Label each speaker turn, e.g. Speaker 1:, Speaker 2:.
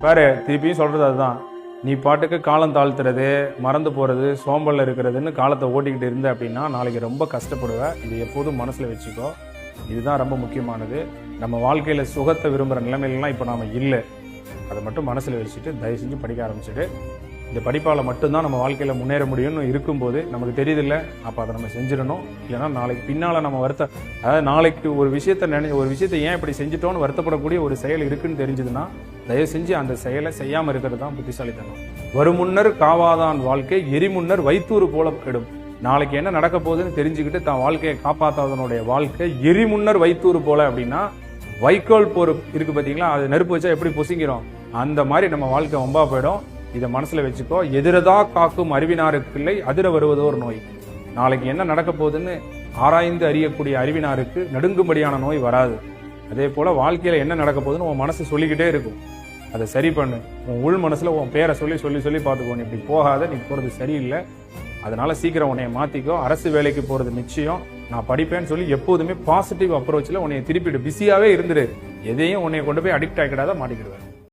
Speaker 1: பாரு, திருப்பியும் சொல்றது அதுதான். நீ பாட்டுக்கு காலம் தாழ்த்துறது, மறந்து போறது, சோம்பல்ல இருக்கிறதுன்னு காலத்தை ஓட்டிக்கிட்டு இருந்த அப்படின்னா நாளைக்கு ரொம்ப கஷ்டப்படுவ. இது எப்போதும் மனசுல வச்சுக்கோ. இதுதான் ரொம்ப முக்கியமானது. நம்ம வாழ்க்கையில சுகத்தை விரும்புகிற நிலைமையிலாம் இப்போ நாம இல்லை. அதை மட்டும் மனசுல வச்சுட்டு தயவு செஞ்சு படிக்க ஆரம்பிச்சுட்டு, இந்த படிப்பால் மட்டும்தான் நம்ம வாழ்க்கையில முன்னேற முடியும்னு இருக்கும்போது நமக்கு தெரியுதில்ல, அப்போ அதை நம்ம செஞ்சிடணும். இல்லைன்னா நாளைக்கு பின்னால நம்ம அதாவது நாளைக்கு ஒரு விஷயத்தை ஏன் இப்படி செஞ்சுட்டோன்னு வருத்தப்படக்கூடிய ஒரு செயல் இருக்குன்னு தெரிஞ்சதுன்னா தயவு செஞ்சு அந்த செயலை செய்யாம இருக்கிறது தான் புத்திசாலித்தனம். வருமுன்னர் காவாதான் வாழ்க்கை, எரிமுன்னர் வைத்தூறு போல கெடும். நாளைக்கு என்ன நடக்க போகுதுன்னு தெரிஞ்சுக்கிட்டு தான் வாழ்க்கையை காப்பாத்தாதனுடைய வாழ்க்கை எரிமுன்னர் வைத்தூறு போல. அப்படின்னா வைக்கோல் போர் இருக்கு பாத்தீங்களா, அது நெருப்பு வச்சா எப்படி பொசிக்கிறோம், அந்த மாதிரி நம்ம வாழ்க்கை வம்பா போயிடும். இதை மனசுல வச்சுக்கோ. எதிரதா காக்கும் அறிவினாருக்கில்லை அதிர வருவதோ ஒரு நோய். நாளைக்கு என்ன நடக்க போகுதுன்னு ஆராய்ந்து அறியக்கூடிய அறிவினாருக்கு நடுங்கும்படியான நோய் வராது. அதே போல வாழ்க்கையில என்ன நடக்க போகுதுன்னு உன் மனசு சொல்லிக்கிட்டே இருக்கும். அதை சரி பண்ணு. உன் உள் மனசுல உன் பேரை சொல்லி சொல்லி சொல்லி பார்த்துக்கோ. நீ இப்படி போகாத, நீ போறது சரியில்லை, அதனால சீக்கிரம் உன்னைய மாத்திக்கோ. அரசு வேலைக்கு போறது நிச்சயம், நான் படிப்பேன்னு சொல்லி எப்போதுமே பாசிட்டிவ் அப்ரோச்ல உன்னைய திருப்பிட்டு பிஸியாவே இருந்துரு. எதையும் உன்னைய கொண்டு போய் அடிக்ட் ஆகிடாத, மாட்டிக்கிடுவேன்.